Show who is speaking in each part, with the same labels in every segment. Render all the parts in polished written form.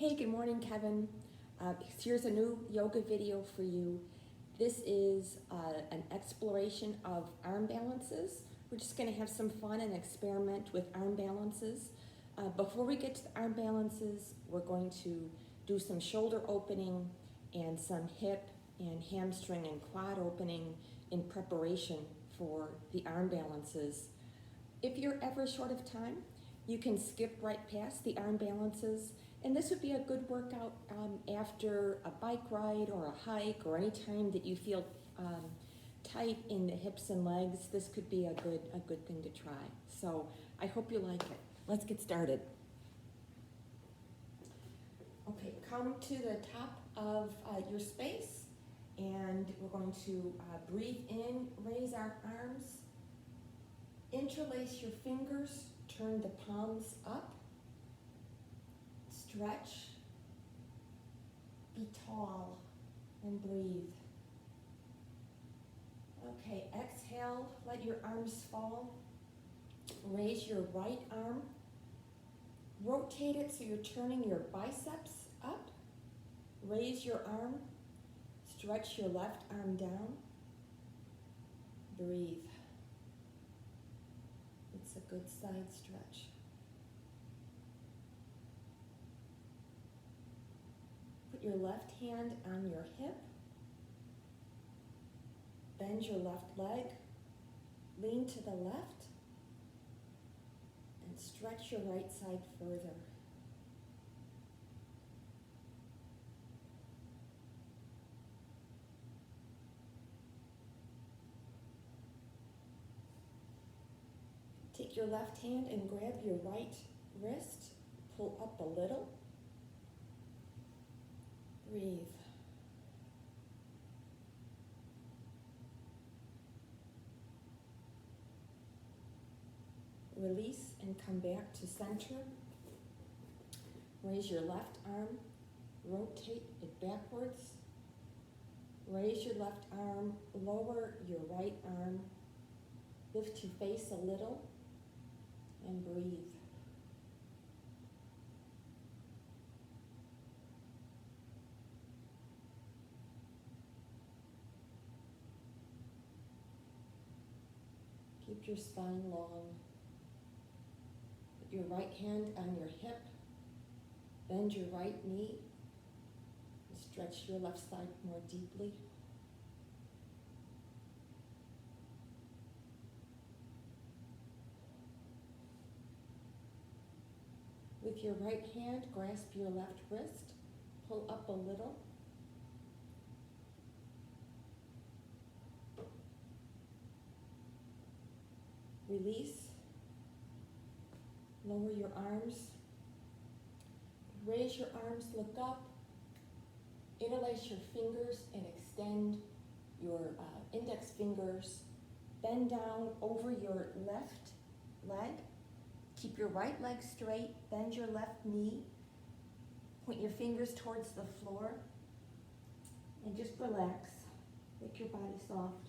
Speaker 1: Hey, good morning, Kevin. Here's a new yoga video for you. This is an exploration of arm balances. We're just going to have some fun and experiment with arm balances. Before we get to the arm balances, we're going to do some shoulder opening and some hip and hamstring and quad opening in preparation for the arm balances. If you're ever short of time, you can skip right past the arm balances, and this would be a good workout after a bike ride or a hike, or any time that you feel tight in the hips and legs. This could be a good thing to try. So I hope you like it. Let's get started. Okay, come to the top of your space, and we're going to breathe in, raise our arms, interlace your fingers, turn the palms up, stretch, be tall, and breathe. Okay, exhale, let your arms fall. Raise your right arm, rotate it so you're turning your biceps up. Raise your arm, stretch your left arm down, breathe. It's a good side stretch. Put your left hand on your hip. Bend your left leg. Lean to the left. And stretch your right side further. Take your left hand and grab your right wrist. Pull up a little. Breathe. Release and come back to center. Raise your left arm, rotate it backwards. Raise your left arm, lower your right arm. Lift your face a little and breathe. Keep your spine long. Put your right hand on your hip. Bend your right knee. And stretch your left side more deeply. With your right hand, grasp your left wrist. Pull up a little. Release. Lower your arms. Raise your arms, look up. Interlace your fingers and extend your index fingers. Bend down over your left leg. Keep your right leg straight. Bend your left knee. Point your fingers towards the floor. And just relax. Make your body soft.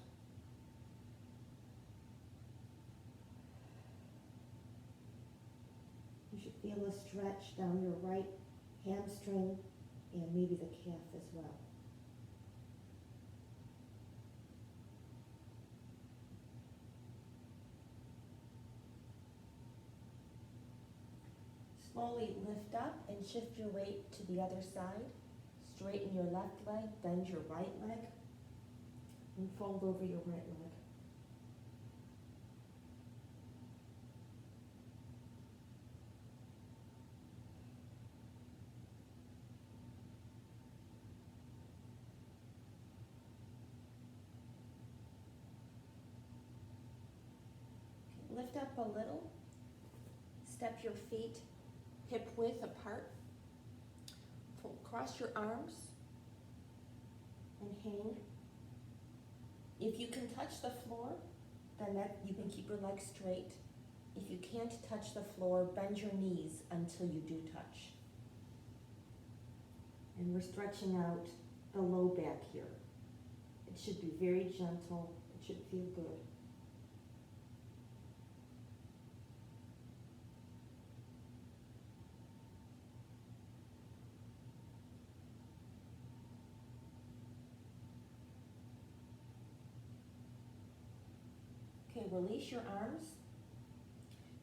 Speaker 1: You should feel a stretch down your right hamstring and maybe the calf as well. Slowly lift up and shift your weight to the other side. Straighten your left leg, bend your right leg, and fold over your right leg. Lift up a little. Step your feet hip width apart. Cross your arms and hang. If you can touch the floor, then you can keep your legs straight. If you can't touch the floor, bend your knees until you do touch. And we're stretching out the low back here. It should be very gentle. It should feel good. Okay, release your arms.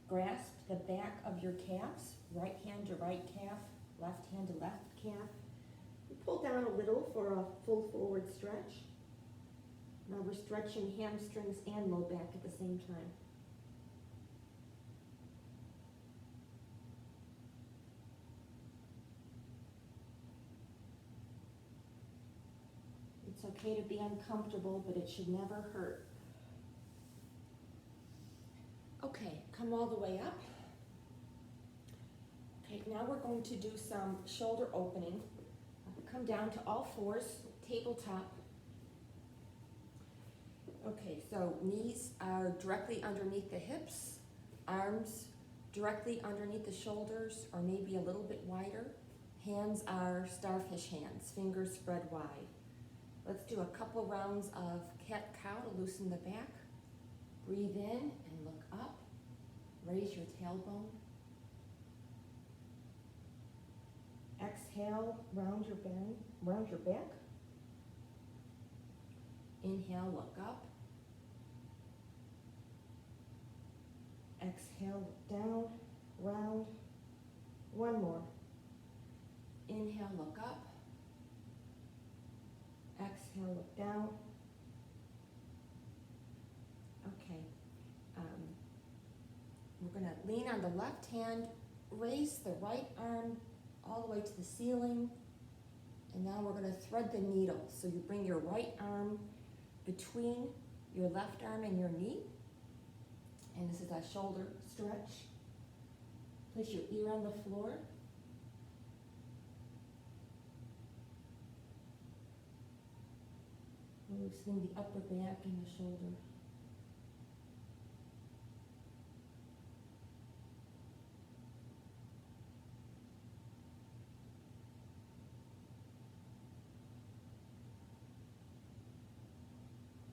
Speaker 1: Grasp the back of your calves, right hand to right calf, left hand to left calf. Pull down a little for a full forward stretch. Now we're stretching hamstrings and low back at the same time. It's okay to be uncomfortable, but it should never hurt. Okay, come all the way up. Okay, now we're going to do some shoulder opening. Come down to all fours, tabletop. Okay, so knees are directly underneath the hips, arms directly underneath the shoulders or maybe a little bit wider. Hands are starfish hands, fingers spread wide. Let's do a couple rounds of cat-cow to loosen the back. Breathe in and look up. Raise your tailbone. Exhale, round your back. Inhale, look up. Exhale, look down, round. One more. Inhale, look up. Exhale, look down. Okay. We're going to lean on the left hand, raise the right arm all the way to the ceiling, and now we're going to thread the needle. So you bring your right arm between your left arm and your knee, and this is a shoulder stretch. Place your ear on the floor. Loosening the upper back and the shoulder.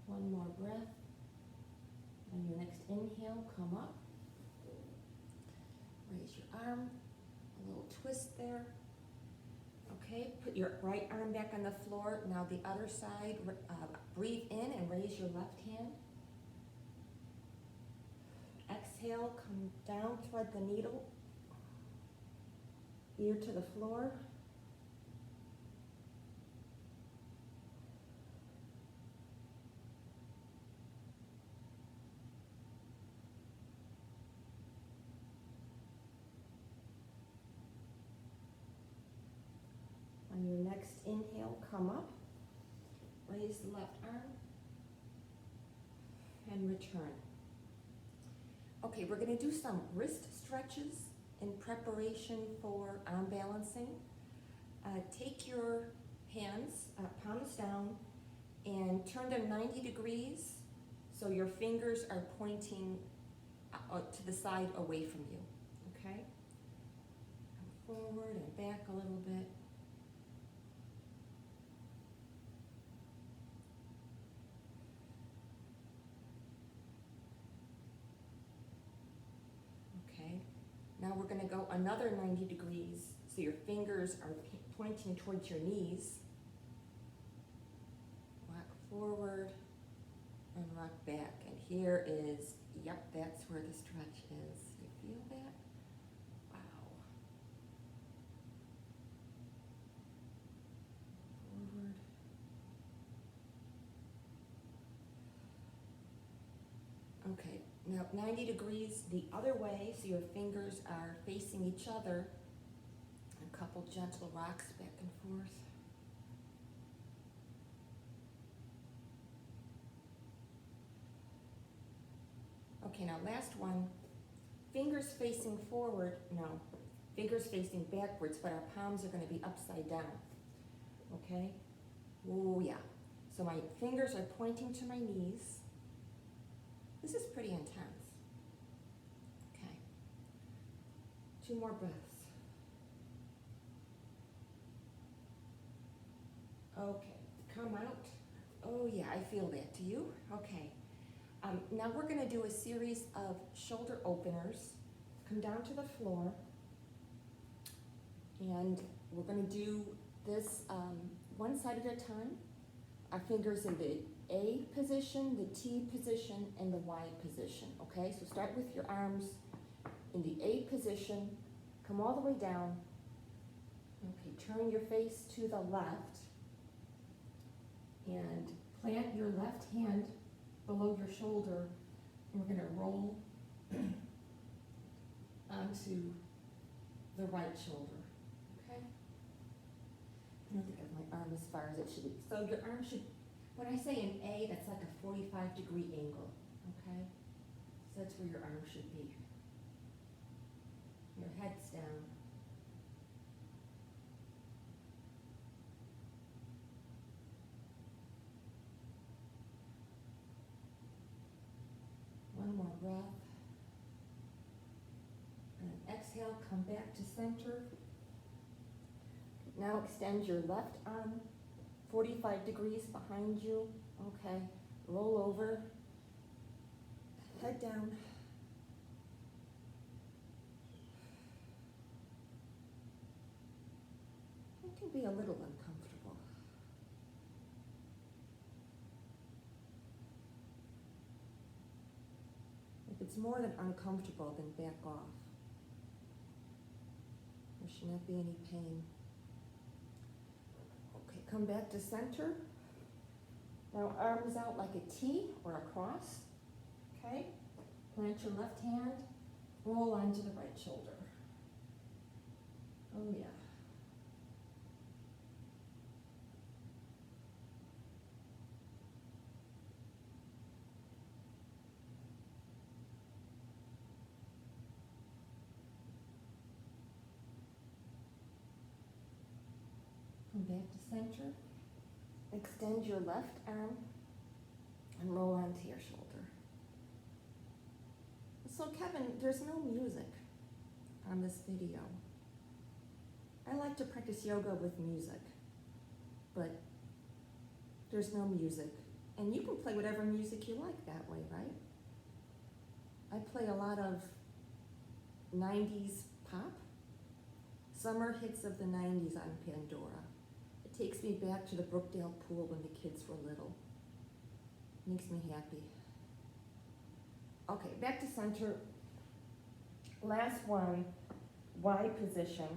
Speaker 1: One more breath. On your next inhale, come up. Raise your arm. A little twist there. Okay, put your right arm back on the floor. Now the other side. Breathe in and raise your left hand. Exhale, come down, thread the needle. Ear to the floor. On your next inhale, come up. Raise the left arm and return. Okay, we're going to do some wrist stretches in preparation for arm balancing. Take your hands, palms down, and turn them 90 degrees so your fingers are pointing to the side away from you, okay? Come forward and back a little bit. Now we're going to go another 90 degrees, so your fingers are pointing towards your knees. Rock forward and rock back. And here is, yep, that's where the stretch is. You feel that? Wow. Forward. Okay. Now 90 degrees the other way, so your fingers are facing each other. A couple gentle rocks back and forth. Okay, now last one. Fingers facing forward, no. Fingers facing backwards, but our palms are going to be upside down. Okay? Oh yeah. So my fingers are pointing to my knees. This is pretty intense. Okay. 2 more breaths. Okay, come out. Oh yeah, I feel that. Do you? Okay. Now we're going to do a series of shoulder openers. Come down to the floor. And we're going to do this one side at a time. our fingers in the A position, the T position, and the Y position, okay? So start with your arms in the A position, come all the way down. Okay, turn your face to the left and plant your left hand below your shoulder. And we're gonna roll onto the right shoulder, okay? I don't think of my arm as far as it should be. So your arm should, when I say an A, that's like a 45-degree angle, okay? So that's where your arm should be. Your head's down. One more breath. And exhale, come back to center. Now extend your left arm 45 degrees behind you. Okay, roll over, head down. It can be a little uncomfortable. If it's more than uncomfortable, then back off. There should not be any pain. Okay, come back to center. Now arms out like a T or a cross. Okay, plant your left hand, roll onto the right shoulder. Oh yeah. Come back to center. Extend your left arm and roll onto your shoulder. So Kevin, there's no music on this video. I like to practice yoga with music, but there's no music. And you can play whatever music you like that way, right? I play a lot of 90s pop, summer hits of the 90s on Pandora. It takes me back to the Brookdale pool when the kids were little. Makes me happy. Okay, back to center. Last one, Y position.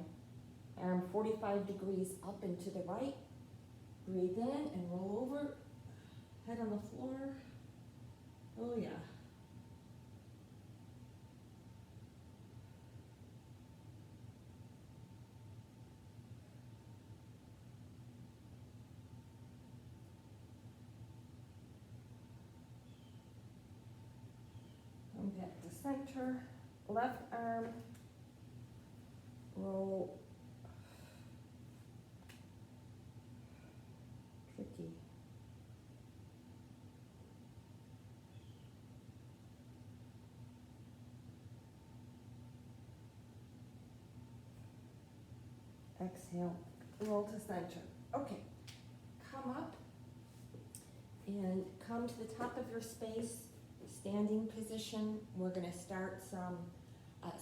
Speaker 1: Arm 45 degrees up and to the right. Breathe in and roll over. Head on the floor. Oh yeah. Come back to center. Left arm. Roll. Tricky. Exhale, roll to center. Okay, come up and come to the top of your space, standing position. We're gonna start some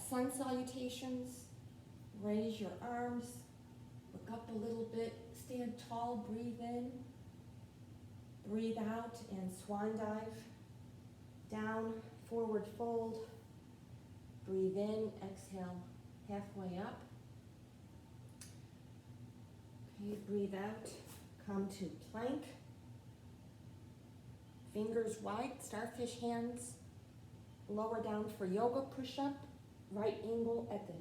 Speaker 1: sun salutations. Raise your arms, look up a little bit, stand tall, breathe in, breathe out, and swan dive. Down, forward fold, breathe in, exhale, halfway up. Okay, breathe out, come to plank. Fingers wide, starfish hands. Lower down for yoga push-up. Right angle at the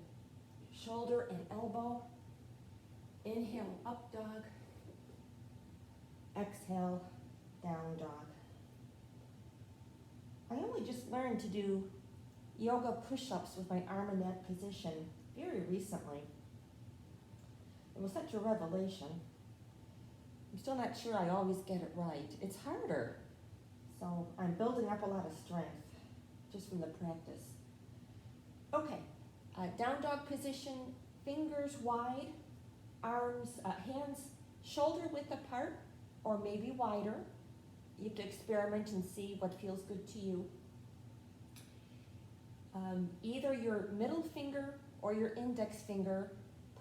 Speaker 1: shoulder and elbow. Inhale, up dog. Exhale, down dog. I only just learned to do yoga push-ups with my arm in that position very recently. It was such a revelation. I'm still not sure I always get it right. It's harder. So I'm building up a lot of strength just from the practice. Okay, down dog position, fingers wide, arms, hands shoulder width apart or maybe wider. You have to experiment and see what feels good to you. Either your middle finger or your index finger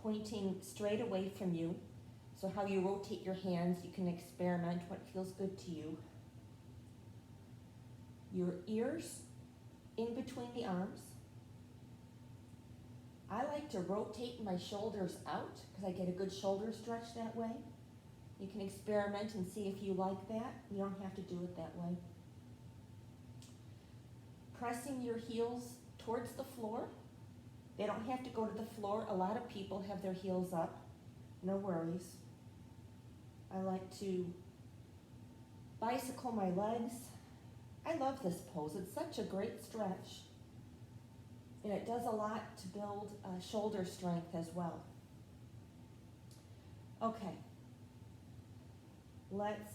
Speaker 1: pointing straight away from you. So how you rotate your hands, you can experiment what feels good to you. Your ears in between the arms. I like to rotate my shoulders out because I get a good shoulder stretch that way. You can experiment and see if you like that. You don't have to do it that way. Pressing your heels towards the floor. They don't have to go to the floor. A lot of people have their heels up. No worries. I like to bicycle my legs. I love this pose. It's such a great stretch. And it does a lot to build shoulder strength as well. Okay. Let's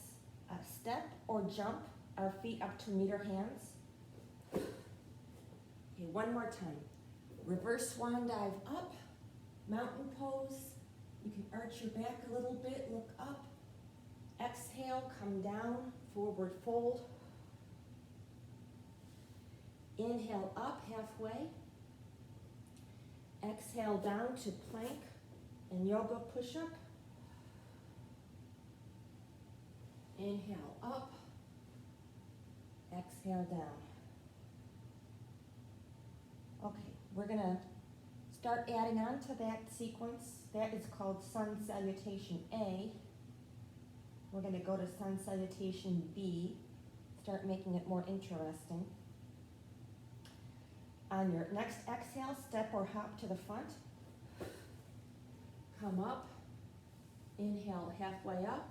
Speaker 1: step or jump our feet up to meet our hands. Okay, one more time. Reverse swan dive up, mountain pose. You can arch your back a little bit, look up. Exhale, come down, forward fold. Inhale up halfway. Exhale down to plank and yoga push-up. Inhale up. Exhale down. Okay, we're gonna start adding on to that sequence. That is called Sun Salutation A. We're gonna go to Sun Salutation B, start making it more interesting. On your next exhale, step or hop to the front. Come up, inhale halfway up.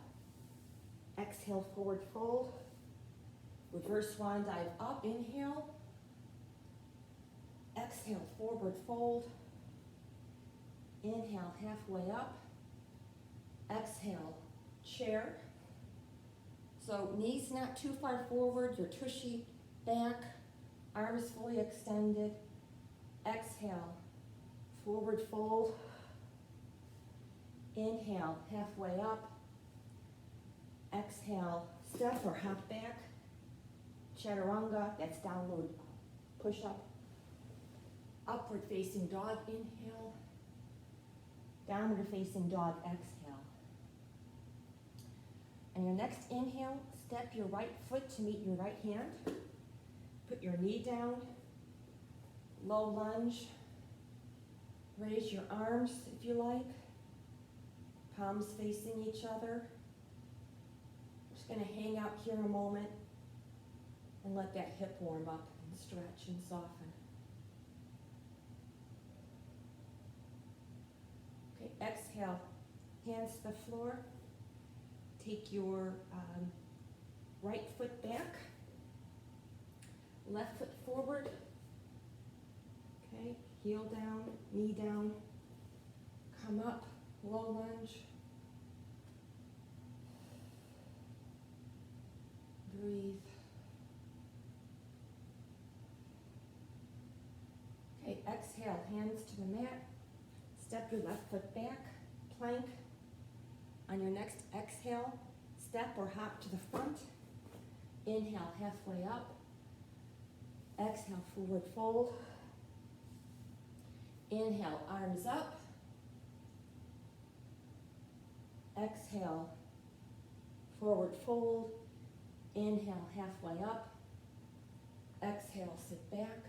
Speaker 1: Exhale, forward fold. Reverse swan dive up, inhale. Exhale, forward fold. Inhale, halfway up. Exhale, chair. So knees not too far forward, your tushy back, arms fully extended. Exhale, forward fold. Inhale, halfway up. Exhale, step or hop back. Chaturanga, that's downward push-up. Upward facing dog, inhale. Downward facing dog, exhale. And your next inhale, step your right foot to meet your right hand. Put your knee down, low lunge. Raise your arms if you like. Palms facing each other. Just gonna hang out here a moment and let that hip warm up and stretch and soften. Okay, exhale, hands to the floor. Take your right foot back, left foot forward. Okay, heel down, knee down. Come up, low lunge. Breathe. Okay, exhale, hands to the mat. Step your left foot back, plank. On your next exhale, step or hop to the front. Inhale, halfway up. Exhale, forward fold. Inhale, arms up. Exhale, forward fold. Inhale, halfway up. Exhale, sit back.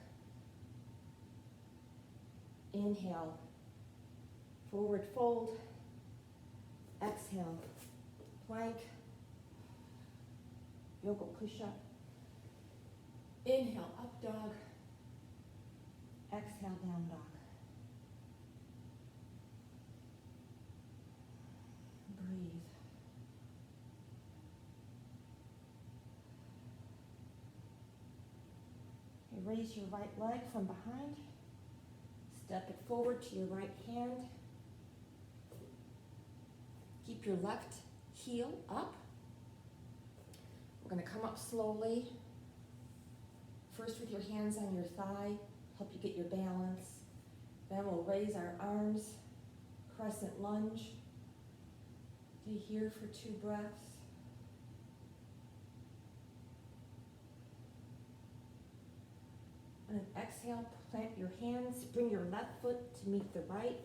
Speaker 1: Inhale, forward fold. Exhale, plank. Yoga push-up. Inhale, up dog. Exhale, down dog. Breathe. Okay, raise your right leg from behind. Step it forward to your right hand. Keep your left heel up. We're going to come up slowly. First with your hands on your thigh, help you get your balance. Then we'll raise our arms, crescent lunge. Stay here for 2 breaths. On an exhale, plant your hands, bring your left foot to meet the right.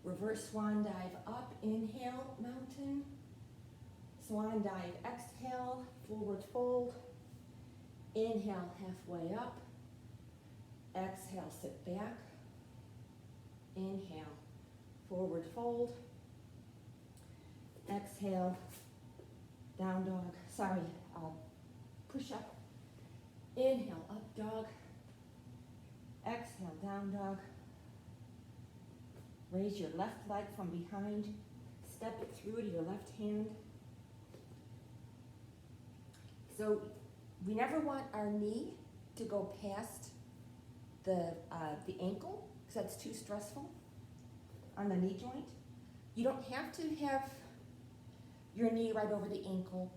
Speaker 1: Reverse swan dive up, inhale, mountain. Swan dive, exhale, forward fold. Inhale, halfway up. Exhale, sit back. Inhale, forward fold. Exhale, down dog, push up. Inhale, up dog. Exhale, down dog. Raise your left leg from behind. Step it through to your left hand. So we never want our knee to go past the ankle, because that's too stressful on the knee joint. You don't have to have your knee right over the ankle.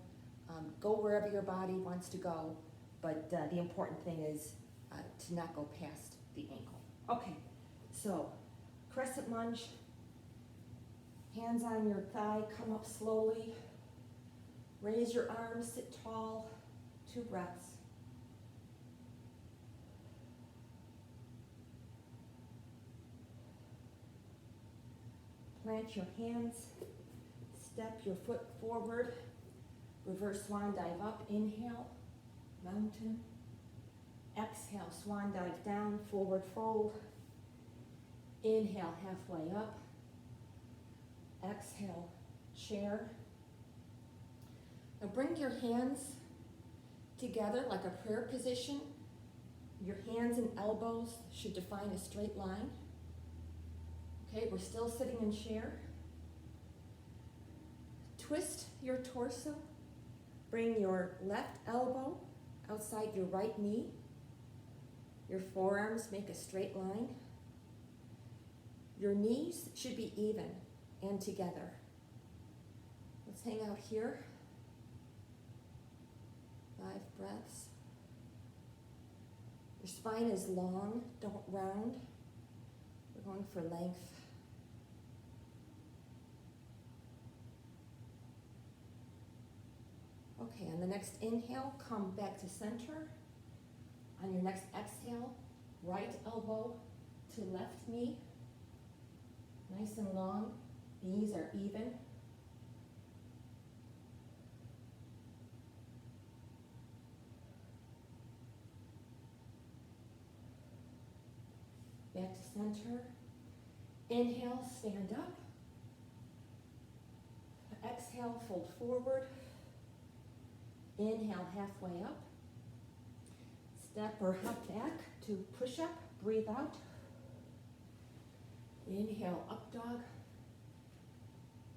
Speaker 1: Go wherever your body wants to go, but the important thing is to not go past the ankle. Okay, so crescent lunge, hands on your thigh, come up slowly. Raise your arms, sit tall, 2 breaths. Plant your hands, step your foot forward, reverse swan dive up, inhale, mountain. Exhale, swan dive down, forward fold. Inhale, halfway up. Exhale, chair. Now bring your hands together like a prayer position. Your hands and elbows should define a straight line. Okay, we're still sitting in chair. Twist your torso. Bring your left elbow outside your right knee. Your forearms make a straight line. Your knees should be even and together. Let's hang out here. 5 breaths. Your spine is long, don't round. We're going for length. Okay, on the next inhale, come back to center. On your next exhale, right elbow to left knee. Nice and long, knees are even. Back to center. Inhale, stand up. Exhale, fold forward. Inhale, halfway up. Step or hop back to push up. Breathe out. Inhale, up dog.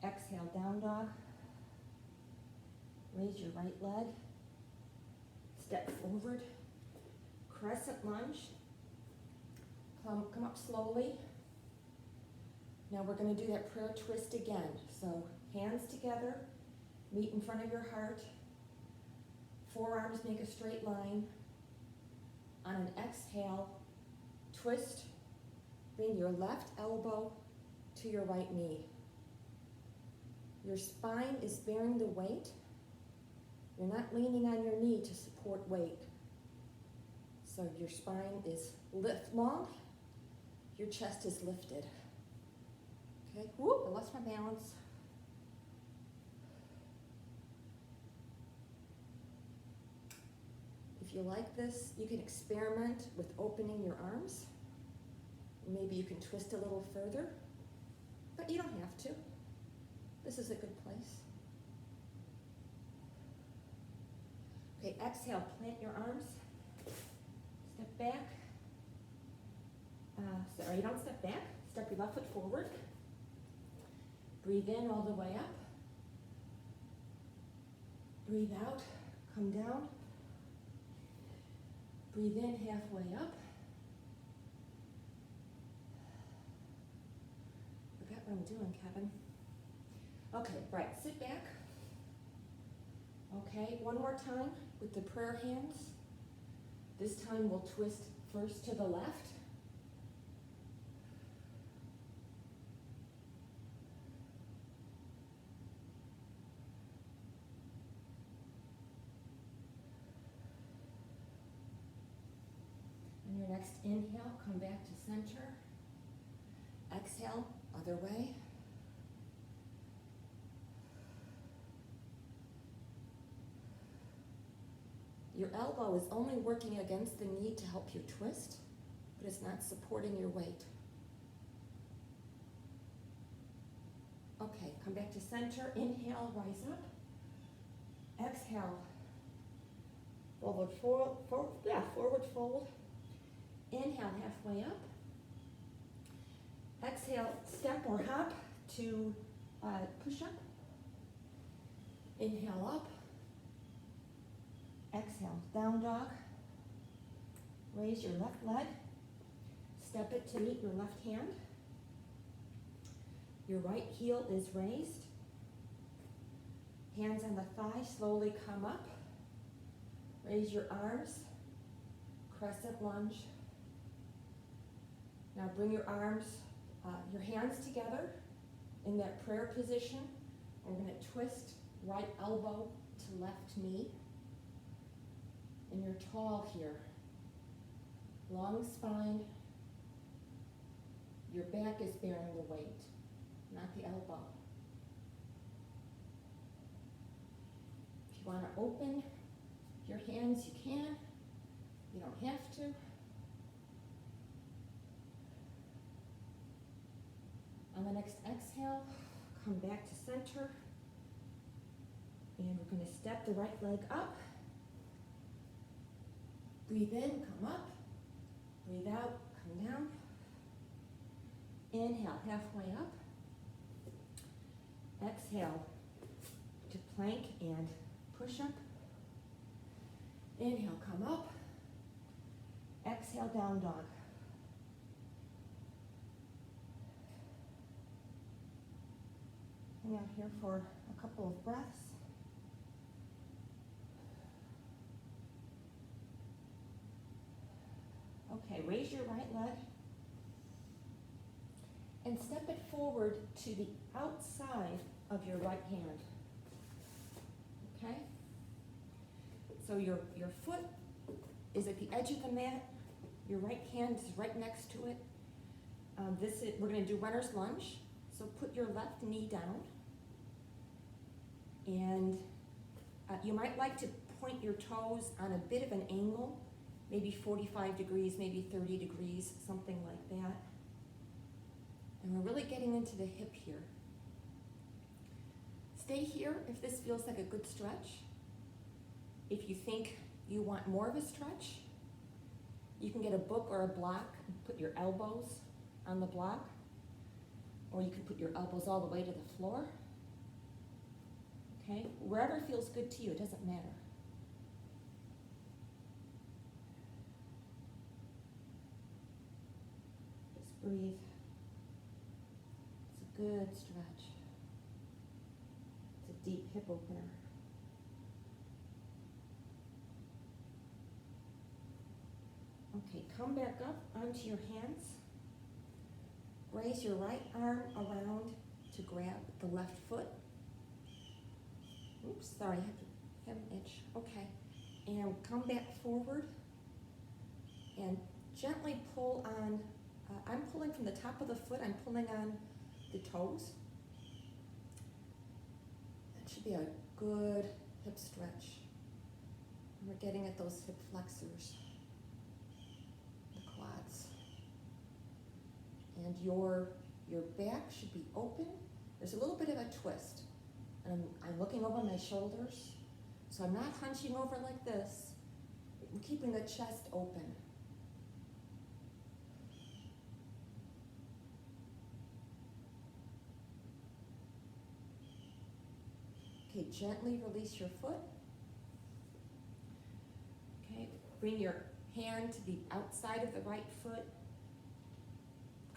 Speaker 1: Exhale, down dog. Raise your right leg. Step forward. Crescent lunge. Come up slowly. Now we're going to do that prayer twist again. So hands together, meet in front of your heart. Forearms make a straight line. On an exhale, twist. Bring your left elbow to your right knee. Your spine is bearing the weight. You're not leaning on your knee to support weight. So your spine is long. Your chest is lifted. Okay, whoop, I lost my balance. If you like this, you can experiment with opening your arms. Maybe you can twist a little further, but you don't have to. This is a good place. Okay, exhale, plant your arms. Step back. Sorry, don't step back. Step your left foot forward. Breathe in all the way up. Breathe out, come down. Breathe in halfway up. Forgot what I'm doing, Kevin. Okay, right, sit back. Okay, one more time with the prayer hands. This time we'll twist first to the left. On your next inhale, come back to center. Exhale, other way. Your elbow is only working against the knee to help you twist, but it's not supporting your weight. Okay, come back to center. Inhale, rise up. Exhale, forward fold. Inhale, halfway up. Exhale, step or hop to push up. Inhale up. Exhale, down dog. Raise your left leg. Step it to meet your left hand. Your right heel is raised. Hands on the thigh, slowly come up. Raise your arms. Crescent lunge. Now bring your arms, your hands together in that prayer position. We're going to twist right elbow to left knee. And you're tall here. Long spine. Your back is bearing the weight, not the elbow. If you want to open your hands, you can. You don't have to. On the next exhale, come back to center. And we're going to step the right leg up. Breathe in, come up. Breathe out, come down. Inhale, halfway up. Exhale to plank and push up. Inhale, come up. Exhale, down dog. Hang out here for a couple of breaths. Okay, raise your right leg and step it forward to the outside of your right hand. Okay? So your foot is at the edge of the mat. Your right hand is right next to it. We're going to do runner's lunge. So put your left knee down. And you might like to point your toes on a bit of an angle, maybe 45 degrees, maybe 30 degrees, something like that. And we're really getting into the hip here. Stay here if this feels like a good stretch. If you think you want more of a stretch, you can get a book or a block and put your elbows on the block, or you can put your elbows all the way to the floor. Okay, wherever feels good to you, it doesn't matter. Just breathe. It's a good stretch. It's a deep hip opener. Okay, come back up onto your hands. Raise your right arm around to grab the left foot. Oops, sorry, I have an itch. Okay, and come back forward and gently pull on, I'm pulling from the top of the foot, I'm pulling on the toes. That should be a good hip stretch. And we're getting at those hip flexors, the quads. And your back should be open. There's a little bit of a twist. And I'm looking over my shoulders. So I'm not hunching over like this. I'm keeping the chest open. Okay, gently release your foot. Okay, bring your hand to the outside of the right foot.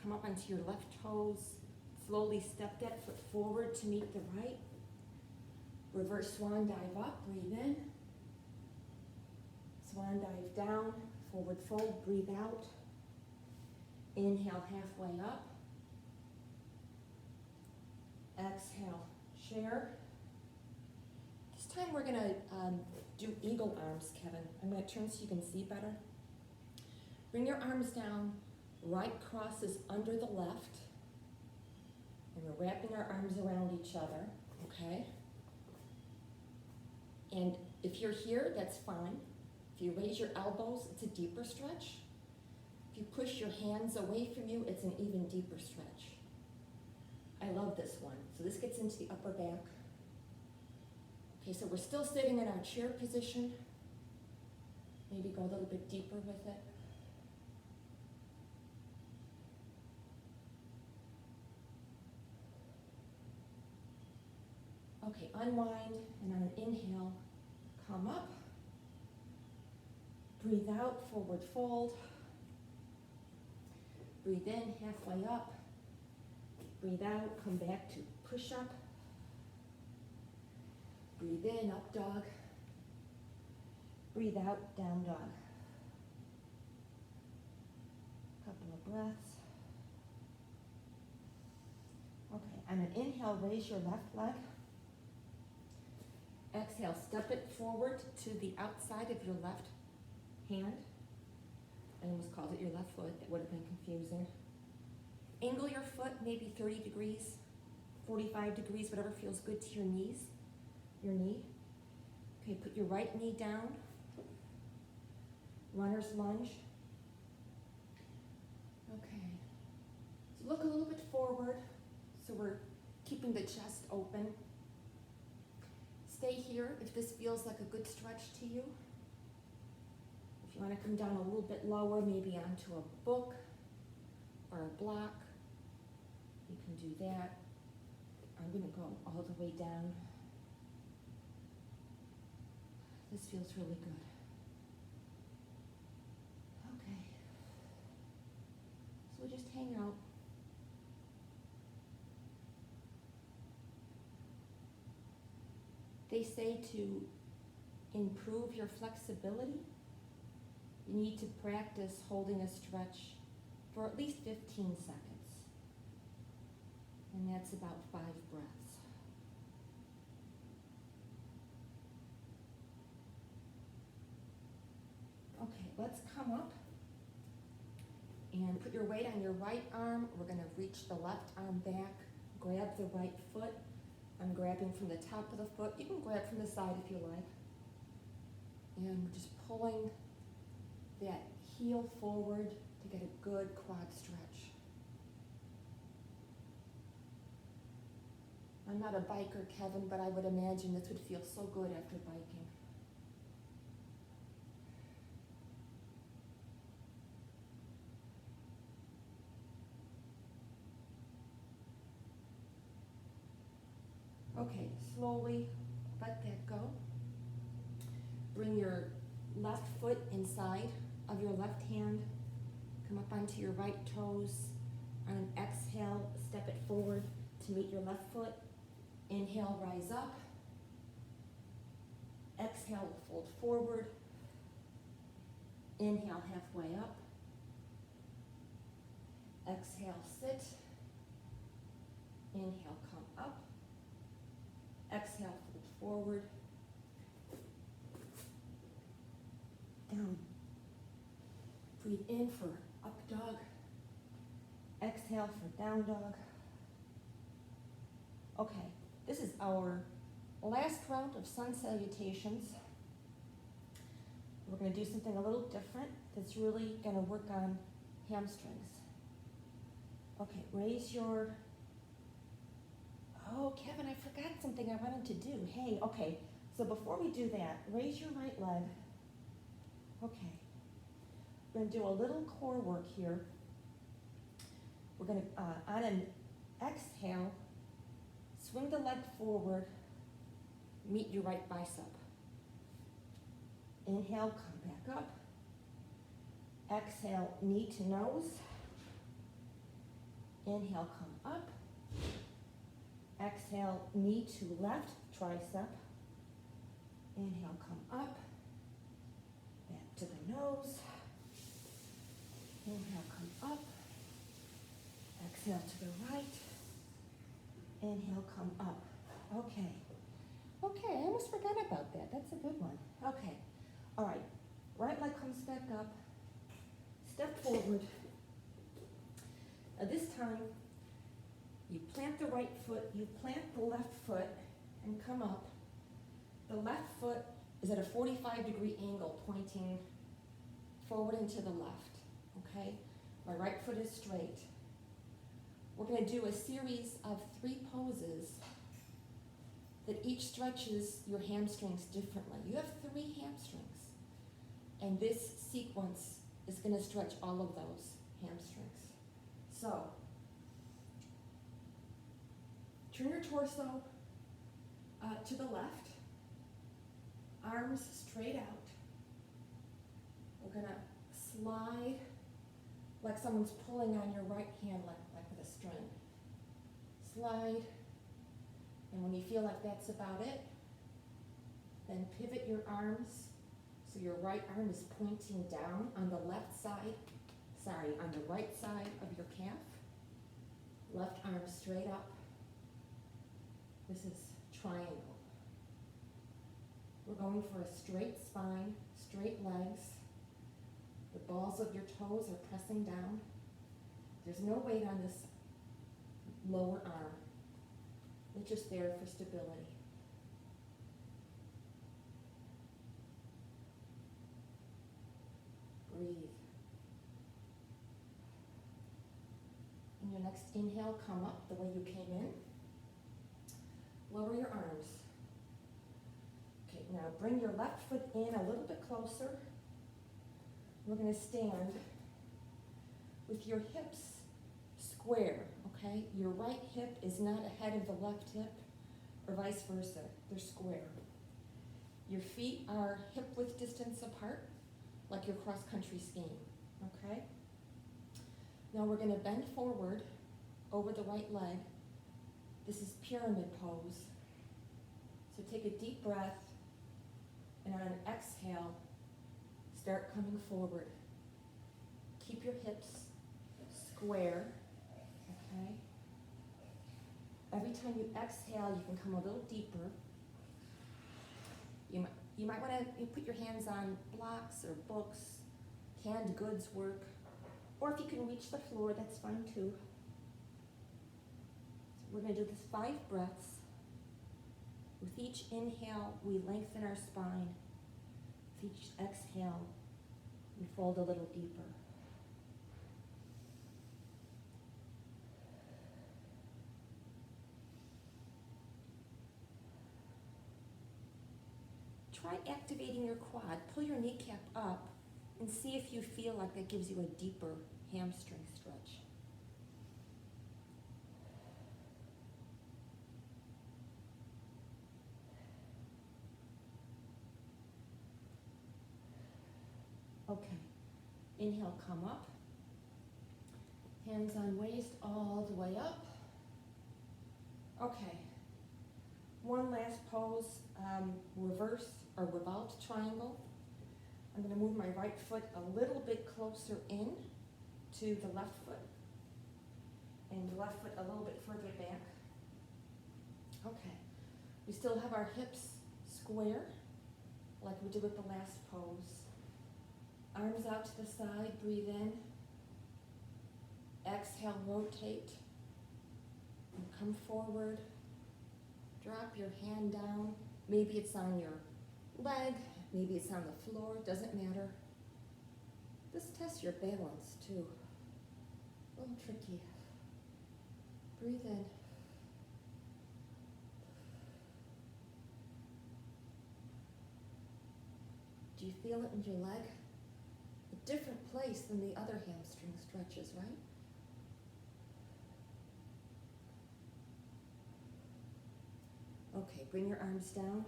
Speaker 1: Come up onto your left toes. Slowly step that foot forward to meet the right. Reverse swan dive up, breathe in. Swan dive down, forward fold, breathe out. Inhale, halfway up. Exhale, share. This time we're gonna do eagle arms, Kevin. I'm gonna turn so you can see better. Bring your arms down, right crosses under the left. wrapping our arms around each other, okay? And if you're here, that's fine. If you raise your elbows, it's a deeper stretch. If you push your hands away from you, it's an even deeper stretch. I love this one. So this gets into the upper back. Okay, so we're still sitting in our chair position. Maybe go a little bit deeper with it. Okay, unwind, and on an inhale, come up. Breathe out, forward fold. Breathe in, halfway up. Breathe out, come back to push up. Breathe in, up dog. Breathe out, down dog. Couple of breaths. Okay, on an inhale, raise your left leg. Exhale, step it forward to the outside of your left hand. I almost called it your left foot. That would have been confusing. Angle your foot maybe 30 degrees, 45 degrees, whatever feels good to your knees, your knee. Okay, put your right knee down. Runner's lunge. Okay. So look a little bit forward, so we're keeping the chest open. Stay here if this feels like a good stretch to you. If you want to come down a little bit lower, maybe onto a book or a block, you can do that. I'm going to go all the way down. This feels really good. Okay. So we'll just hang out. They say to improve your flexibility, you need to practice holding a stretch for at least 15 seconds. And that's about 5 breaths. Okay, let's come up and put your weight on your right arm. We're going to reach the left arm back, grab the right foot. I'm grabbing from the top of the foot. You can grab from the side if you like. And we're just pulling that heel forward to get a good quad stretch. I'm not a biker, Kevin, but I would imagine this would feel so good after biking. Okay, slowly let that go. Bring your left foot inside of your left hand. Come up onto your right toes. On an exhale, step it forward to meet your left foot. Inhale, rise up. Exhale, fold forward. Inhale, halfway up. Exhale, sit. Inhale, come up. Exhale, fold forward. Down. Breathe in for up dog. Exhale for down dog. Okay, this is our last round of sun salutations. We're going to do something a little different that's really going to work on hamstrings. Okay, raise your... Oh, Kevin, I forgot something I wanted to do. Hey, okay, so before we do that, raise your right leg. Okay, we're going to do a little core work here. We're going to, on an exhale, swing the leg forward, meet your right bicep. Inhale, come back up. Exhale, knee to nose. Inhale, come up. Exhale, knee to left tricep. Inhale, come up. Back to the nose. Inhale, come up. Exhale to the right. Inhale, come up. Okay. Okay, I almost forgot about that. That's a good one. Okay. All right. Right leg comes back up. Step forward. This time, You plant the right foot, you plant the left foot, and come up. The left foot is at a 45-degree angle pointing forward and to the left, okay? My right foot is straight. We're going to do a series of 3 poses that each stretches your hamstrings differently. You have 3 hamstrings, and this sequence is going to stretch all of those hamstrings. So, turn your torso to the left, arms straight out. We're going to slide like someone's pulling on your right hand like with a string. Slide, and when you feel like that's about it, then pivot your arms so your right arm is pointing down on the left side, on the right side of your calf. Left arm straight up. This is triangle. We're going for a straight spine, straight legs. The balls of your toes are pressing down. There's no weight on this lower arm. It's just there for stability. Breathe. In your next inhale, come up the way you came in. Lower your arms. Okay, now bring your left foot in a little bit closer. We're going to stand with your hips square, okay? Your right hip is not ahead of the left hip, or vice versa. They're square. Your feet are hip-width distance apart, like you're cross-country skiing, okay? Now we're going to bend forward over the right leg. This is pyramid pose. So take a deep breath, and on an exhale, start coming forward. Keep your hips square, okay? Every time you exhale, you can come a little deeper. You might want to put your hands on blocks or books, canned goods work, or if you can reach the floor, that's fine too. So we're going to do this 5 breaths. With each inhale, we lengthen our spine. With each exhale, we fold a little deeper. Try activating your quad. Pull your kneecap up and see if you feel like that gives you a deeper hamstring stretch. Okay, inhale, come up. Hands on waist all the way up. Okay, one last pose, reverse or revolved triangle. I'm going to move my right foot a little bit closer in to the left foot, and the left foot a little bit further back. Okay, we still have our hips square, like we did with the last pose. Arms out to the side, breathe in. Exhale, rotate. And come forward. Drop your hand down. Maybe it's on your leg, maybe it's on the floor, doesn't matter. This tests your balance too. A little tricky. Breathe in. Do you feel it in your leg? A different place than the other hamstring stretches, right? Okay, bring your arms down.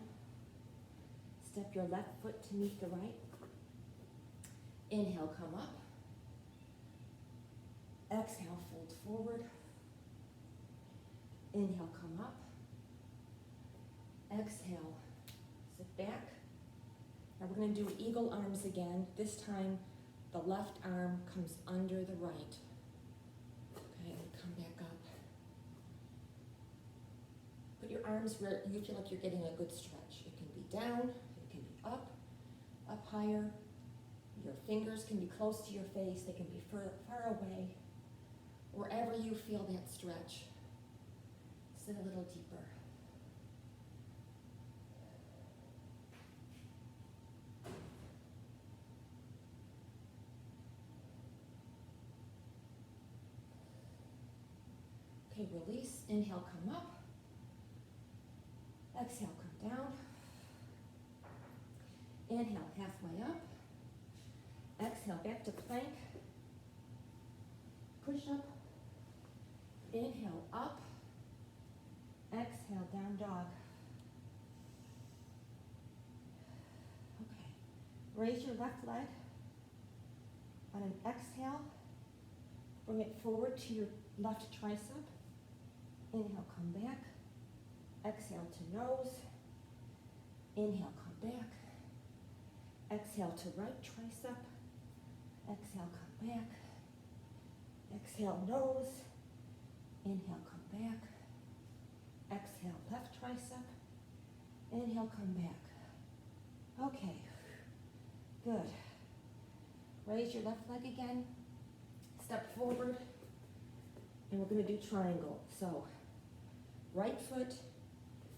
Speaker 1: Step your left foot to meet the right. Inhale, come up. Exhale, fold forward. Inhale, come up. Exhale, sit back. Now we're going to do eagle arms again. This time, the left arm comes under the right. Okay, and come back up. Put your arms where you feel like you're getting a good stretch. It can be down, it can be up higher. Your fingers can be close to your face, they can be far away. Wherever you feel that stretch. it a little deeper. Okay, release. Inhale, come up. Exhale, come down. Inhale, halfway up. Exhale, back to plank. Push up. Inhale, up. Exhale, down dog. Okay. Raise your left leg. On an exhale, bring it forward to your left tricep. Inhale, come back. Exhale to nose. Inhale, come back. Exhale to right tricep. Exhale, come back. Exhale, nose. Inhale, come back. Exhale, left tricep. Inhale, come back. Okay, good. Raise your left leg again. Step forward. And we're going to do triangle. So, right foot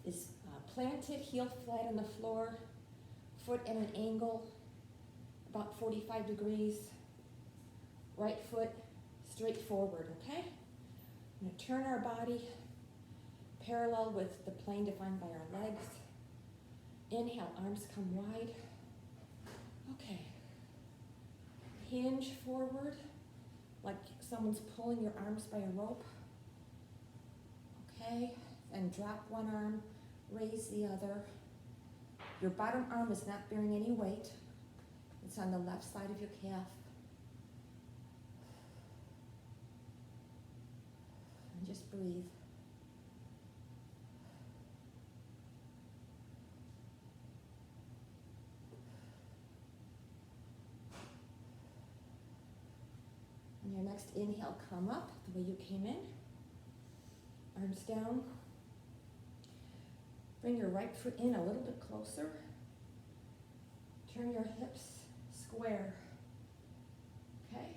Speaker 1: is planted, heel flat on the floor, foot at an angle, about 45 degrees. Right foot straight forward, okay? I'm going to turn our body parallel with the plane defined by our legs. Inhale, arms come wide. Okay. Hinge forward, like someone's pulling your arms by a rope. Okay, and drop one arm, raise the other. Your bottom arm is not bearing any weight. It's on the left side of your calf. And just breathe. On your next inhale, come up the way you came in. Arms down. Bring your right foot in a little bit closer. Turn your hips square. Okay?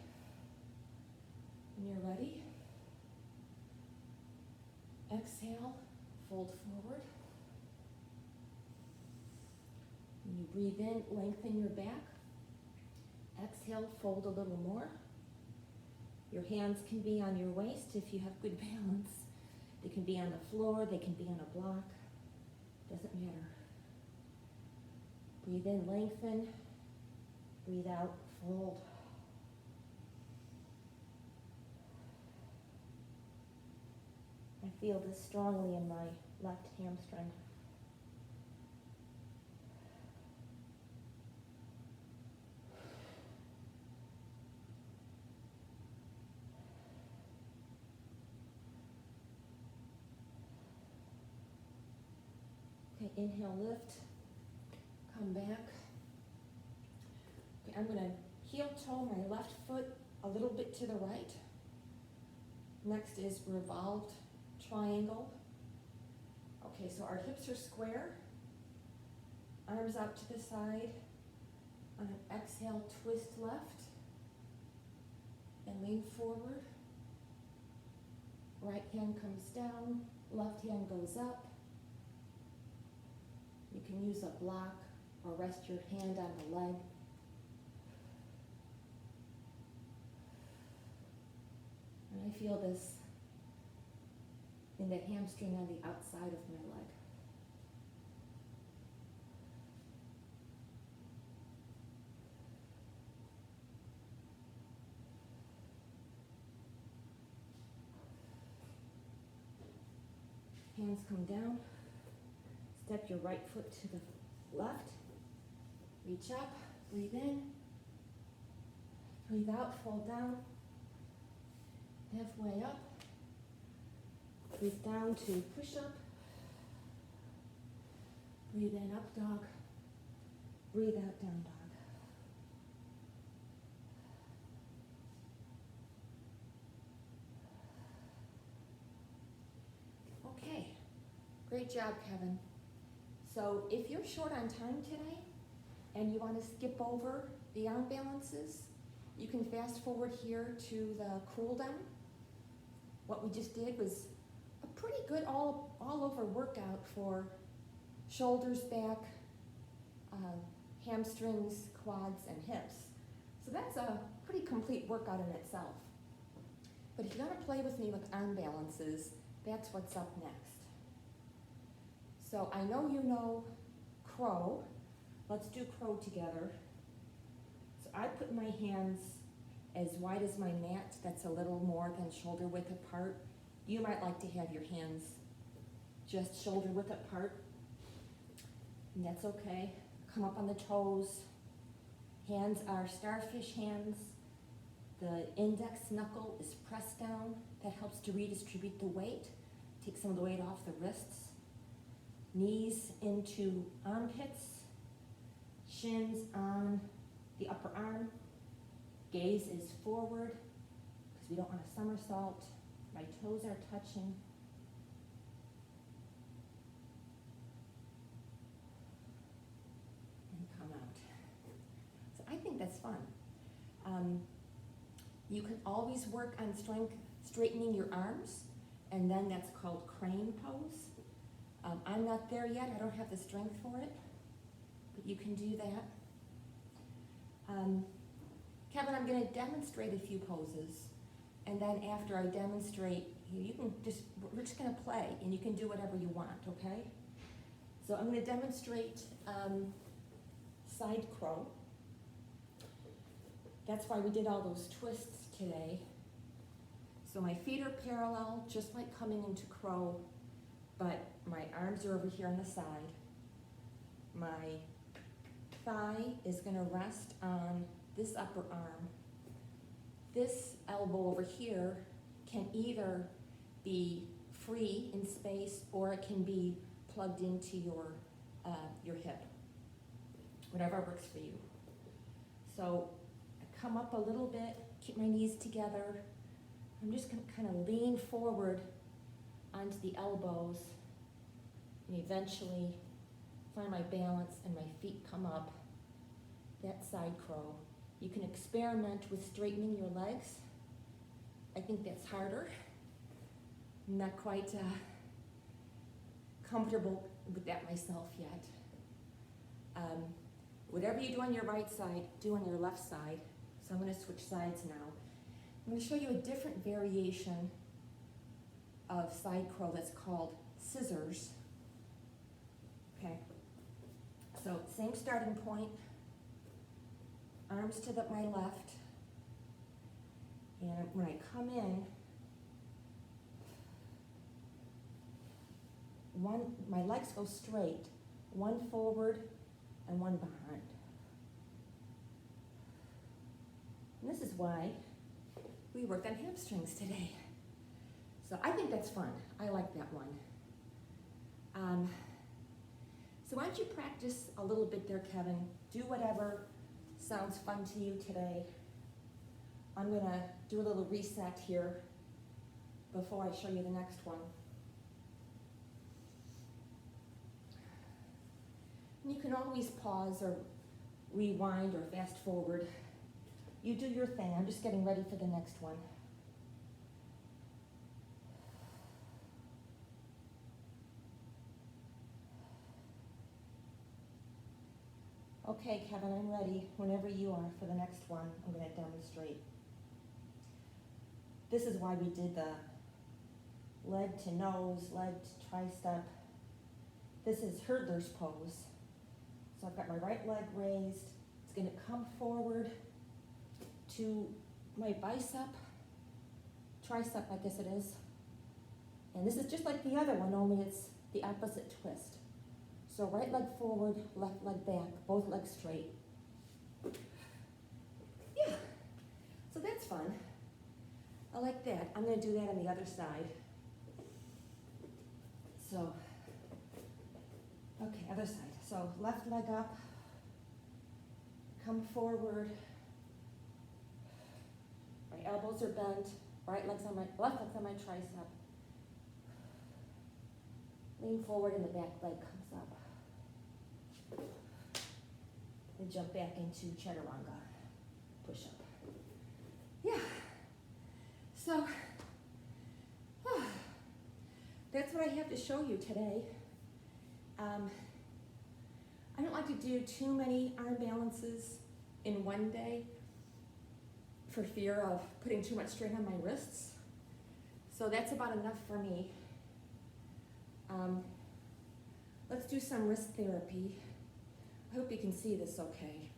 Speaker 1: When you're ready, exhale, fold forward. When you breathe in, lengthen your back. Exhale, fold a little more. Your hands can be on your waist if you have good balance. They can be on the floor, they can be on a block. Doesn't matter. Breathe in, lengthen. Breathe out, fold. I feel this strongly in my left hamstring. Okay, inhale, lift. Come back. Okay, I'm going to heel toe my left foot a little bit to the right. Next is revolved triangle. Okay, so our hips are square. Arms out to the side. On an exhale, twist left. And lean forward. Right hand comes down. Left hand goes up. You can use a block or rest your hand on the leg. And I feel this in the hamstring on the outside of my leg. Hands come down. Step your right foot to the left. Reach up, breathe in. Breathe out, fold down. Halfway up. Breathe down to push up. Breathe in, up dog. Breathe out, down dog. Okay, great job, Kevin. So if you're short on time today and you want to skip over the arm balances, you can fast forward here to the cool down. What we just did was a pretty good all all-over workout for shoulders, back, hamstrings, quads, and hips. So that's a pretty complete workout in itself. But if you're gonna play with me with arm balances, that's what's up next. So I know you know crow. Let's do crow together. So I put my hands as wide as my mat. That's a little more than shoulder width apart. You might like to have your hands just shoulder width apart, and that's okay. Come up on the toes. Hands are starfish hands. The index knuckle is pressed down. That helps to redistribute the weight, take some of the weight off the wrists. Knees into armpits, shins on the upper arm. Gaze is forward, because we don't want a somersault. My toes are touching. And come out. So I think that's fun. You can always work on straightening your arms, and then that's called crane pose. I'm not there yet, I don't have the strength for it, but you can do that. Kevin, I'm gonna demonstrate a few poses, and then after I demonstrate, we're just gonna play, and you can do whatever you want, okay? So I'm gonna demonstrate side crow. That's why we did all those twists today. So my feet are parallel, just like coming into crow, but my arms are over here on the side. My thigh is gonna rest on this upper arm. This elbow over here can either be free in space or it can be plugged into your hip, whatever works for you. So I come up a little bit, keep my knees together. I'm just gonna kind of lean forward onto the elbows and eventually find my balance and my feet come up. That side crow. You can experiment with straightening your legs. I think that's harder. I'm not quite comfortable with that myself yet. Whatever you do on your right side, do on your left side. So I'm gonna switch sides now. I'm gonna show you a different variation of side crow that's called scissors. Okay, so same starting point, arms to my left, and when I come in, my legs go straight, one forward and one behind. And this is why we worked on hamstrings today. So I think that's fun. I like that one. So why don't you practice a little bit there, Kevin? Do whatever sounds fun to you today. I'm gonna do a little reset here before I show you the next one. And you can always pause or rewind or fast forward. You do your thing. I'm just getting ready for the next one. Okay, Kevin, I'm ready whenever you are for the next one. I'm going to demonstrate. This is why we did the leg to nose, leg to tricep. This is hurdler's pose. So I've got my right leg raised. It's going to come forward to my bicep, tricep, I guess it is. And this is just like the other one, only it's the opposite twist. So right leg forward, left leg back, both legs straight. Yeah, so that's fun. I like that. I'm gonna do that on the other side. So, okay, other side. So left leg up, come forward. My elbows are bent, left leg's on my tricep. Lean forward and the back leg comes up. And jump back into chaturanga, push up. Yeah, so that's what I have to show you today. I don't like to do too many arm balances in one day for fear of putting too much strain on my wrists. So that's about enough for me. Let's do some wrist therapy. I hope you can see this okay.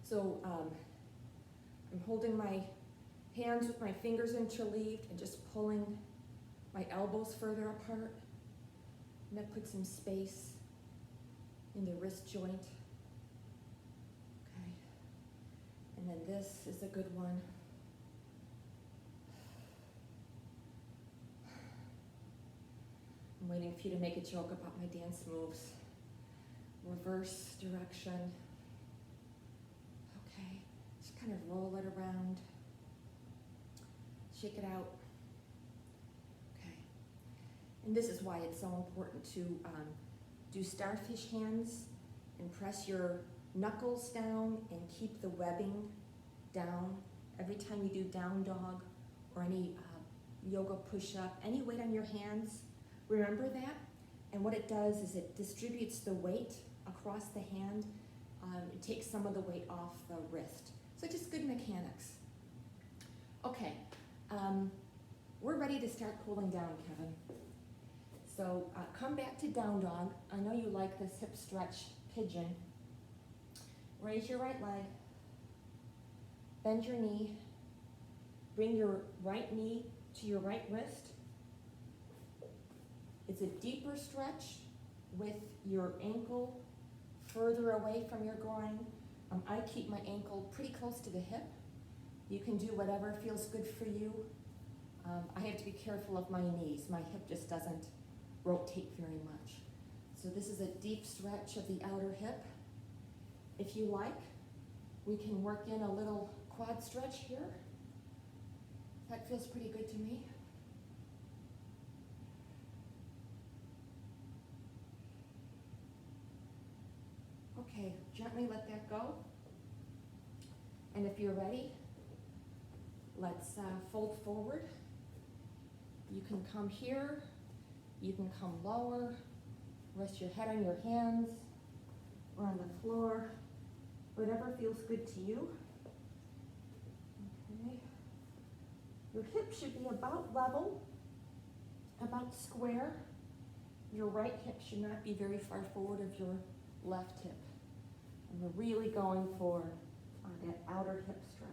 Speaker 1: So I'm holding my hands with my fingers interleaved and just pulling my elbows further apart. And that puts some space in the wrist joint. Okay. And then this is a good one. I'm waiting for you to make a joke about my dance moves. Reverse direction. Okay. Just kind of roll it around. Shake it out. Okay. And this is why it's so important to do starfish hands and press your knuckles down and keep the webbing down. Every time you do down dog or any yoga push-up, any weight on your hands, remember that. And what it does is it distributes the weight across the hand. It takes some of the weight off the wrist. So just good mechanics. Okay, we're ready to start cooling down, Kevin. So come back to down dog. I know you like this hip stretch pigeon. Raise your right leg. Bend your knee. Bring your right knee to your right wrist. It's a deeper stretch with your ankle further away from your groin. I keep my ankle pretty close to the hip. You can do whatever feels good for you. I have to be careful of my knees. My hip just doesn't rotate very much. So this is a deep stretch of the outer hip. If you like, we can work in a little quad stretch here. That feels pretty good to me. Okay, gently let that go. And if you're ready, let's fold forward. You can come here, you can come lower, rest your head on your hands or on the floor, whatever feels good to you. Okay. Your hips should be about level, about square. Your right hip should not be very far forward of your left hip. And we're really going for that outer hip stretch.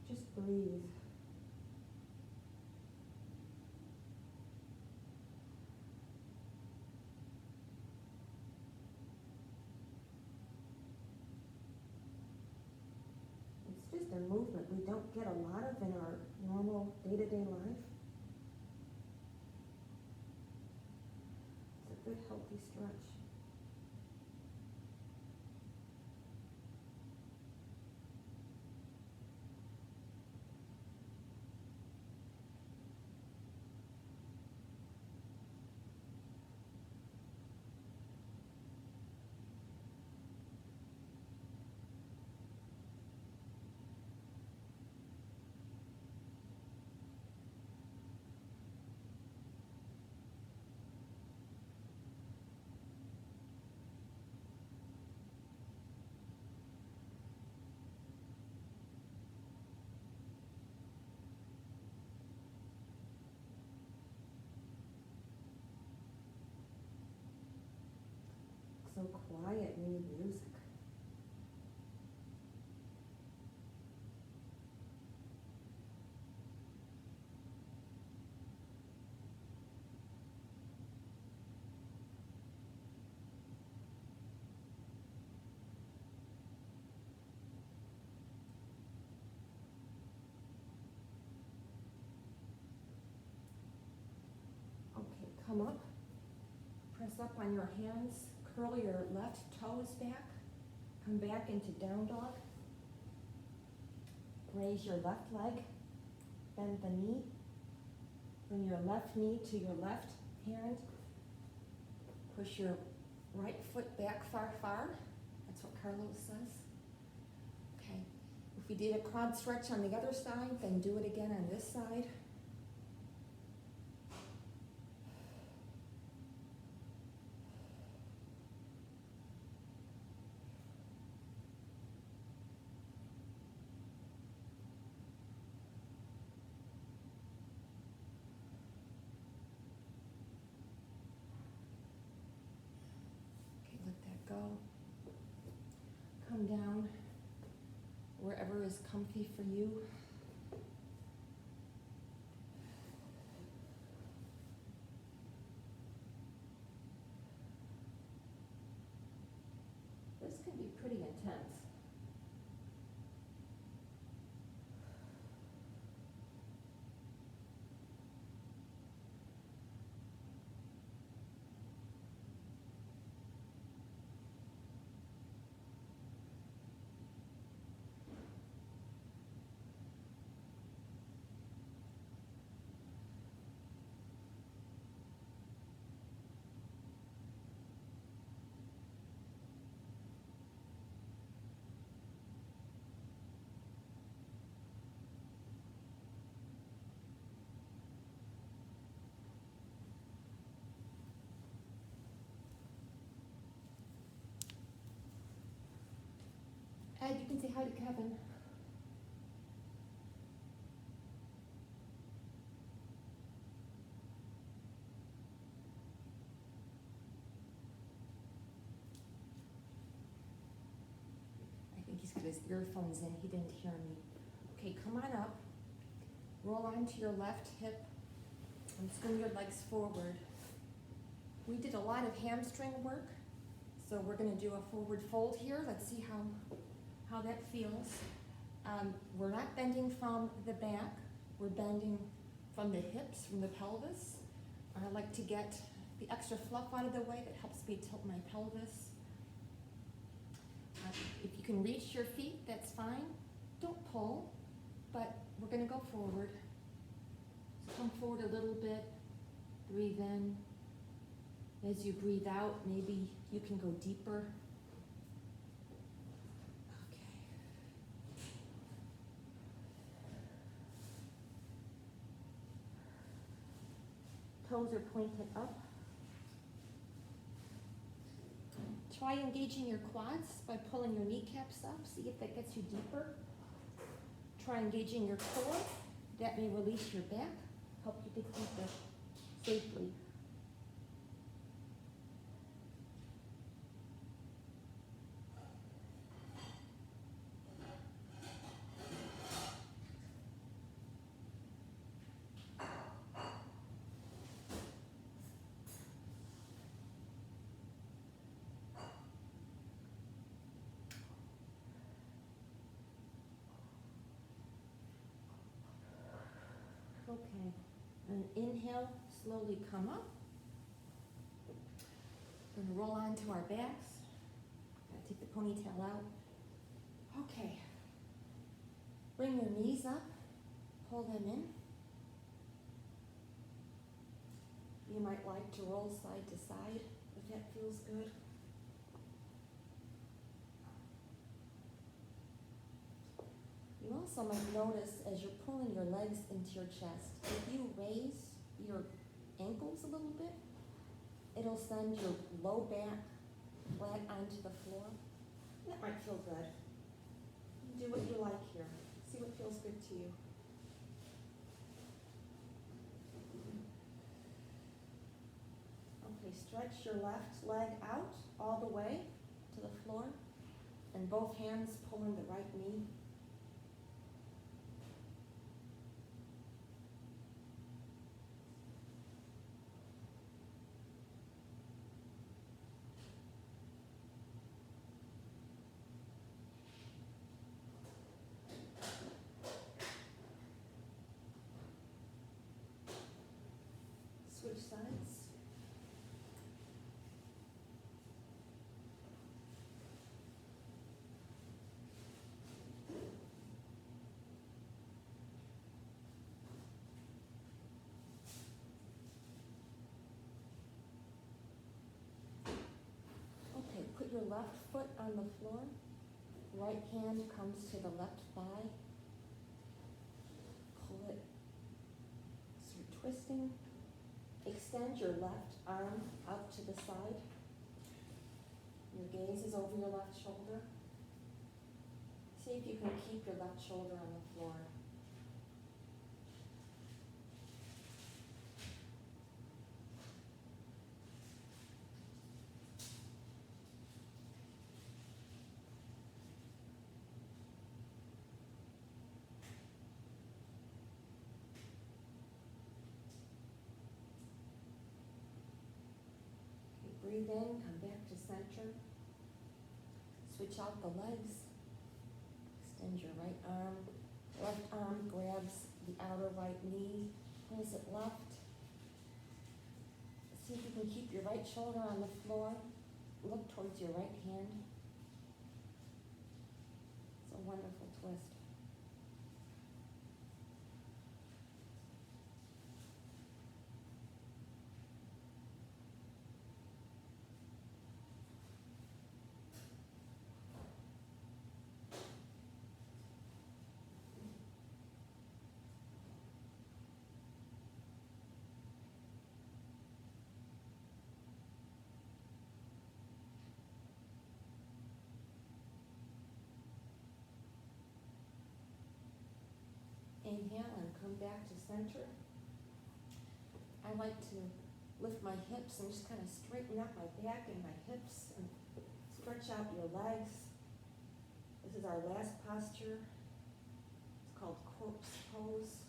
Speaker 1: Just breathe. It's just a movement we don't get a lot of in our normal day-to-day life. It's a good, healthy stretch. So quiet, we need music. Okay, come up, press up on your hands. Curl your left toes back. Come back into down dog. Raise your left leg. Bend the knee. Bring your left knee to your left hand. Push your right foot back far, far. That's what Carlos says. Okay. If we did a quad stretch on the other side, then do it again on this side. Okay, let that go. Come down wherever is comfy for you. This can be pretty intense. Ed, you can say hi to Kevin. I think he's got his earphones in, he didn't hear me. Okay, come on up. Roll onto your left hip and swing your legs forward. We did a lot of hamstring work, so we're gonna do a forward fold here. Let's see how that feels. We're not bending from the back, we're bending from the hips, from the pelvis. I like to get the extra fluff out of the way. That helps me tilt my pelvis. If you can reach your feet, that's fine. Don't pull, but we're gonna go forward. So come forward a little bit, breathe in. As you breathe out, maybe you can go deeper. Toes are pointed up. Try engaging your quads by pulling your kneecaps up. See if that gets you deeper. Try engaging your core. That may release your back, help you dig deeper safely. Okay, and inhale, slowly come up. We're gonna roll onto our backs. Gotta take the ponytail out. Okay, bring your knees up, pull them in. You might like to roll side to side if that feels good. You also might notice as you're pulling your legs into your chest, if you raise your ankles a little bit, it'll send your low back flat onto the floor. That might feel good. Do what you like here. See what feels good to you. Okay, stretch your left leg out all the way to the floor, and both hands pulling the right knee. Switch sides. Okay, put your left foot on the floor. Right hand comes to the left thigh. Pull it, start twisting. Extend your left arm out to the side. Your gaze is over your left shoulder. See if you can keep your left shoulder on the floor. Breathe in, come back to center. Switch out the legs. Extend your right arm. Left arm grabs the outer right knee, pulls it left. See if you can keep your right shoulder on the floor. Look towards your right hand. It's a wonderful twist. Inhale and come back to center. I like to lift my hips and just kind of straighten up my back and my hips and stretch out your legs. This is our last posture. It's called corpse pose.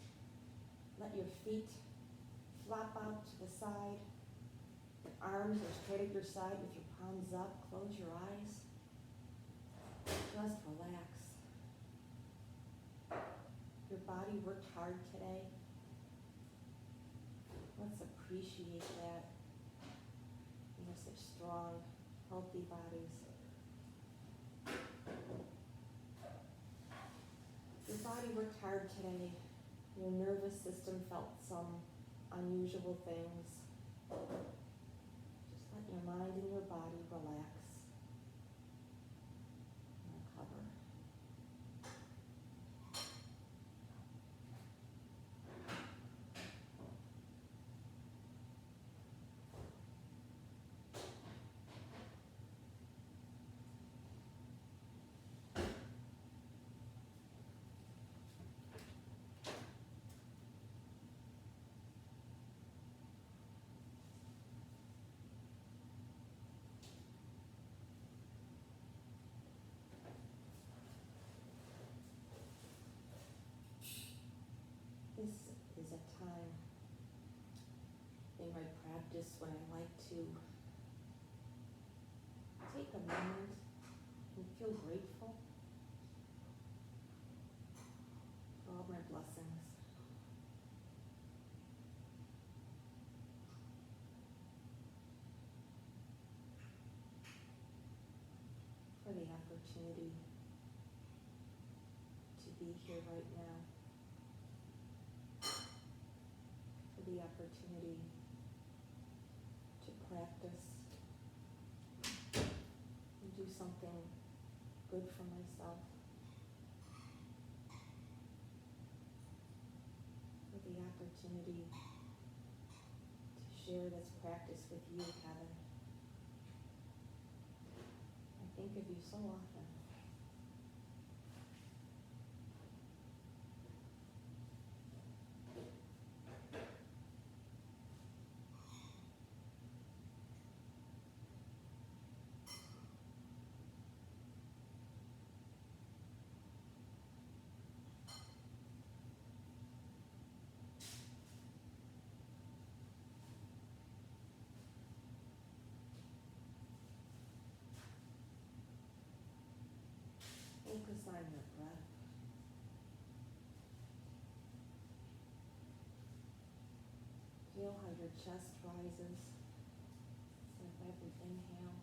Speaker 1: Let your feet flop out to the side. Your arms are straight at your side with your palms up. Close your eyes. Just relax. Your body worked hard today. Let's appreciate that. We have such strong, healthy bodies. Your body worked hard today. Your nervous system felt some unusual things. Just let your mind and your body relax and recover. This is a time in my practice when I like to take a moment and feel grateful for all my blessings. For the opportunity to be here right now. For the opportunity to practice and do something good for myself. For the opportunity to share this practice with you, Kevin. I think of you so often. Focus on your breath. Feel how your chest rises with every inhale.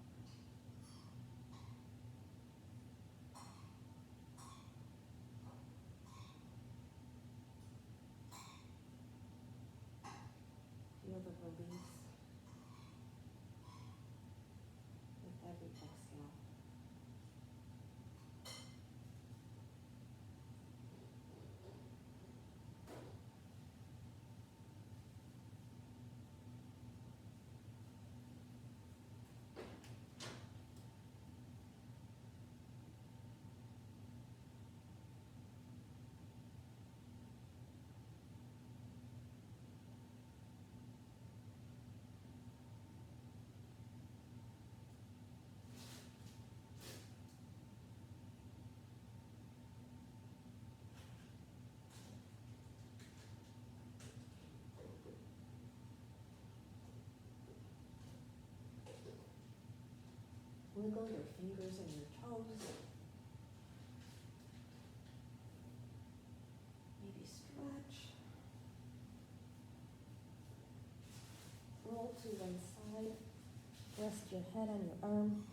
Speaker 1: Feel the release with every exhale. wiggle your fingers and your toes. Maybe stretch. Roll to one side. Rest your head on your arm.